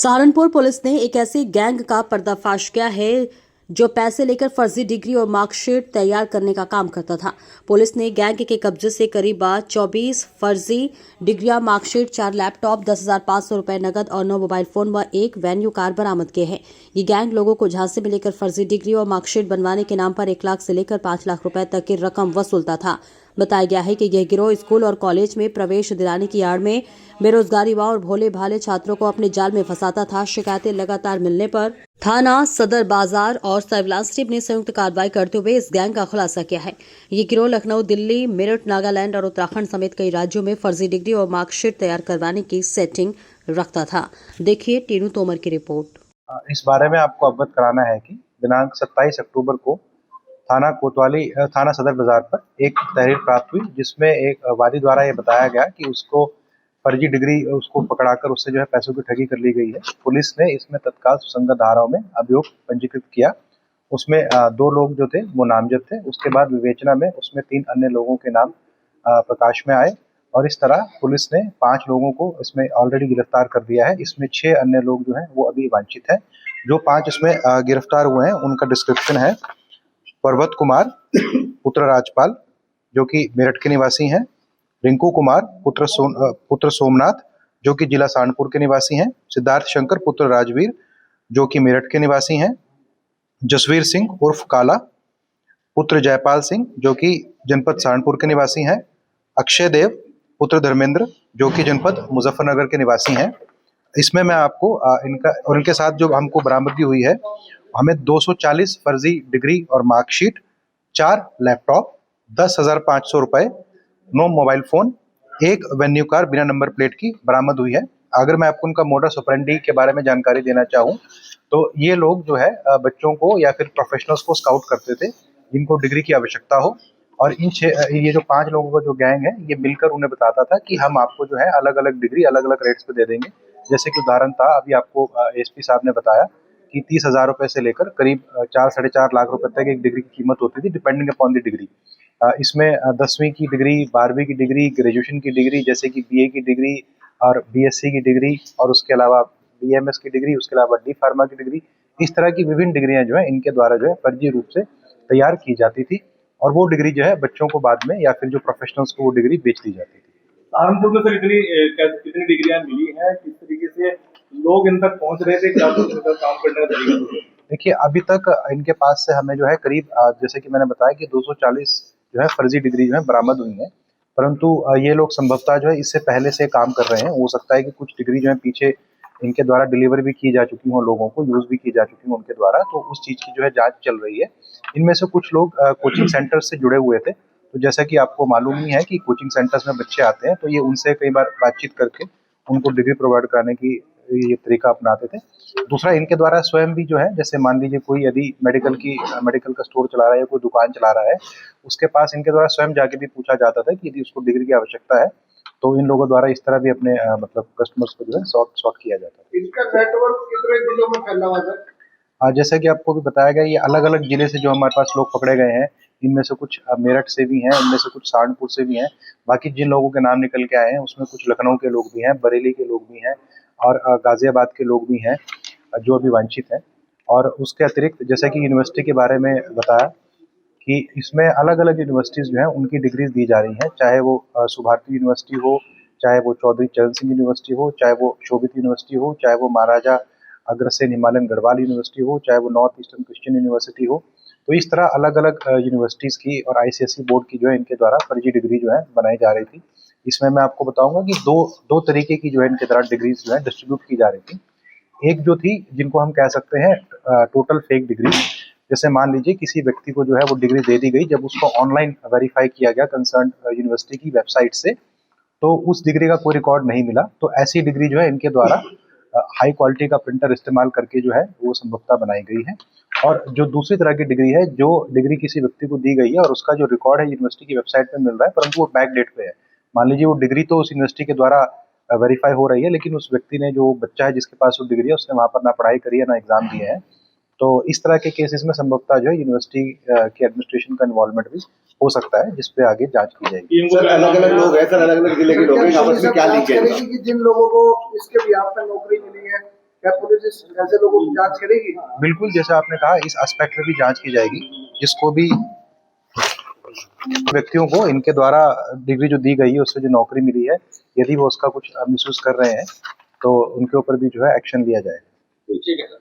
Saharanpur police ने एक ऐसी गैंग का पर्दाफाश किया है जो पैसे लेकर फर्जी डिग्री और मार्कशीट तैयार करने का काम करता था। पुलिस ने गैंग के कब्जे से करीब 24 फर्जी डिग्रियां, मार्कशीट, 4 लैपटॉप, 10,500 रुपए नकद और 9 मोबाइल फोन व एक वेन्यू कार बरामद किए हैं। ये गैंग लोगों को झांसे में लेकर फर्जी डिग्री और मार्कशीट बनवाने के नाम पर 1 लाख से लेकर 5 लाख रुपए तक की रकम वसूलता था। बताया गया है कि यह गिरोह स्कूल और कॉलेज में प्रवेश दिलाने की आड़ में बेरोजगार युवाओं और भोले भाले छात्रों को अपने जाल में फंसाता था। शिकायतें लगातार मिलने पर थाना सदर बाजार और सर्विलांस टीम ने संयुक्त कार्रवाई करते हुए इस गैंग का खुलासा किया है। ये गिरोह लखनऊ, दिल्ली, मेरठ, नागालैंड और उत्तराखंड समेत कई राज्यों में फर्जी डिग्री और मार्कशीट तैयार करवाने की सेटिंग रखता था। देखिए टीनू तोमर की रिपोर्ट। इस बारे में आपको अवगत कराना है कि दिनांक 27 अक्टूबर को थाना कोतवाली थाना सदर बाजार पर एक तहरीर प्राप्त हुई, जिसमें एक वादी द्वारा ये बताया गया कि उसको फर्जी डिग्री उसको पकड़ाकर उससे जो है पैसों की ठगी कर ली गई है। पुलिस ने इसमें तत्काल सुसंगत धाराओं में अभियोग पंजीकृत किया। उसमें 2 लोग जो थे वो नामजद थे। उसके बाद विवेचना में उसमें 3 अन्य लोगों के नाम प्रकाश में आए और इस तरह पुलिस ने 5 लोगों को इसमें ऑलरेडी गिरफ्तार कर दिया है। इसमें 6 अन्य लोग जो हैं वो अभी वांछित हैं। जो 5 इसमें गिरफ्तार हुए हैं उनका डिस्क्रिप्शन है: पर्वत कुमार पुत्र राजपाल जो कि मेरठ के निवासी हैं, रिंकू कुमार पुत्र सोमनाथ जो कि जिला सहारनपुर के निवासी हैं, सिद्धार्थ शंकर पुत्र राजवीर जो कि मेरठ के निवासी हैं, जसवीर सिंह उर्फ काला पुत्र जयपाल सिंह जो कि जनपद सहारनपुर के निवासी हैं, अक्षय देव पुत्र धर्मेंद्र जो कि जनपद मुजफ्फरनगर के निवासी हैं। इसमें मैं आपको इनका और इनके साथ जो हमको बरामदगी हुई है, हमें 240 फर्जी डिग्री और मार्कशीट, 4 लैपटॉप, 10,500 रुपए, 9 मोबाइल फोन, 1 वेन्यू कार बिना नंबर प्लेट की बरामद हुई है। अगर मैं आपको उनका मोडस ऑपरेंडी के बारे में जानकारी देना चाहूँ तो ये लोग जो है बच्चों को या फिर प्रोफेशनल्स को स्काउट करते थे जिनको डिग्री की आवश्यकता हो, और ये जो 5 लोगों का जो गैंग है ये मिलकर उन्हें बताता था कि हम आपको जो है अलग अलग डिग्री अलग अलग रेट्स पे दे देंगे। जैसे कि उदाहरण था, अभी आपको एसपी साहब ने बताया कि 30,000 रुपए से लेकर करीब 4 साढ़े 4 लाख रुपए तक एक डिग्री की कीमत होती थी, डिपेंडिंग अपॉन द डिग्री। इसमें 10वीं की डिग्री, 12वीं की डिग्री, ग्रेजुएशन की डिग्री जैसे कि बीए की डिग्री और बीएससी की डिग्री और उसके अलावा बीएमएस की डिग्री, उसके अलावा डी फार्मा की डिग्री, इस तरह की विभिन्न डिग्रियां जो है इनके द्वारा जो है फर्जी रूप से तैयार की जाती थी और वो डिग्री जो है बच्चों को बाद में या फिर जो प्रोफेशनल्स को वो डिग्री बेच दी जाती थी। सहारनपुर में सर कितनी डिग्रियां मिली हैं, किस तरीके से लोग इन तक पहुंच रहे थे, क्या कुछ इनका काम करने का तरीका? देखिए, अभी तक इनके पास से हमें जो है करीब जैसे कि मैंने बताया कि 240 जो है फर्जी डिग्री जो है बरामद हुई है, परंतु ये लोग संभवतः जो है इससे पहले से काम कर रहे हैं। हो सकता है कि कुछ डिग्री जो है पीछे इनके द्वारा डिलीवर भी की जा चुकी हो, लोगों को यूज भी की जा चुकी हो उनके द्वारा, तो उस चीज की जो है जांच चल रही है। इनमें से कुछ लोग कोचिंग सेंटर से जुड़े हुए थे, तो जैसा कि आपको मालूम ही है कि कोचिंग सेंटर्स में बच्चे आते हैं तो ये उनसे कई बार बातचीत करके उनको डिग्री प्रोवाइड कराने की ये तरीका अपनाते थे। दूसरा, इनके द्वारा स्वयं भी जो है, जैसे मान लीजिए कोई यदि मेडिकल का स्टोर चला रहा है या कोई दुकान चला रहा है, उसके पास इनके द्वारा स्वयं जाके भी पूछा जाता था कि यदि उसको डिग्री की आवश्यकता है तो इन लोगों द्वारा इस तरह भी अपने मतलब कस्टमर्स को जो है सॉर्ट किया जाता है। इसका नेटवर्क कितने जिलों में फैला हुआ है? जैसा कि आपको भी बताया गया, ये अलग अलग जिले से जो हमारे पास लोग पकड़े गए हैं, इनमें से कुछ मेरठ से भी हैं, इनमें से कुछ सहारनपुर से भी हैं। बाकी जिन लोगों के नाम निकल के आए हैं उसमें कुछ लखनऊ के लोग भी हैं, बरेली के लोग भी हैं और गाजियाबाद के लोग भी हैं जो अभी वांछित हैं। और उसके अतिरिक्त जैसा कि यूनिवर्सिटी के बारे में बताया कि इसमें अलग अलग यूनिवर्सिटीज़ जो हैं उनकी डिग्रीज दी जा रही हैं, चाहे वो सुभारती यूनिवर्सिटी हो, चाहे वो चौधरी चरण सिंह यूनिवर्सिटी हो, चाहे वो शोभित यूनिवर्सिटी हो, चाहे वो महाराजा अग्रसेन हिमालयन गढ़वाल यूनिवर्सिटी हो, चाहे वो नॉर्थ ईस्टर्न क्रिश्चियन यूनिवर्सिटी हो। तो इस तरह अलग अलग यूनिवर्सिटीज़ की और आईसीएसई बोर्ड की जो है इनके द्वारा फर्जी डिग्री जो है बनाई जा रही थी। इसमें मैं आपको बताऊंगा कि दो तरीके की जो है इनके द्वारा डिग्रीज जो है डिस्ट्रीब्यूट की जा रही थी। एक जो थी जिनको हम कह सकते हैं टोटल फेक डिग्री, जैसे मान लीजिए किसी व्यक्ति को जो है वो डिग्री दे दी गई, जब उसको ऑनलाइन वेरीफाई किया गया कंसर्न यूनिवर्सिटी की वेबसाइट से, तो उस डिग्री का कोई रिकॉर्ड नहीं मिला। तो ऐसी डिग्री जो है इनके द्वारा हाई क्वालिटी का प्रिंटर इस्तेमाल करके जो है वो संभवतः बनाई गई है। और जो दूसरी तरह की डिग्री है, जो डिग्री किसी व्यक्ति को दी गई है और उसका जो रिकॉर्ड है यूनिवर्सिटी की वेबसाइट पे मिल रहा है, परंतु वो बैक डेट पे है। मान लीजिए वो डिग्री तो उस यूनिवर्सिटी के द्वारा वेरीफाई हो रही है, लेकिन उस व्यक्ति ने, जो बच्चा है जिसके पास वो डिग्री है, उसने वहाँ पर ना पढ़ाई करी है ना एग्जाम दिए हैं। तो इस तरह के केसेस में संभवतः जो है यूनिवर्सिटी की एडमिनिस्ट्रेशन का इन्वॉल्वमेंट भी हो सकता है, जिसपे आगे जांच की जाएगी। सर अलग अलग लोग हैं, सर अलग अलग जिले के लोग हैं, आपस में क्या लिंक है? जिन लोगों को इसके बिहाफ पे नौकरी मिली है क्या पुलिस ऐसे लोगों की जांच करेगी? बिल्कुल, जैसा आपने कहा, इस एस्पेक्ट में भी जांच की जाएगी। जिसको भी व्यक्तियों को इनके द्वारा डिग्री जो दी गई है उससे जो नौकरी मिली है, यदि वो उसका कुछ मिसयूज कर रहे हैं तो उनके ऊपर भी जो है एक्शन लिया जाएगा। ठीक है सर।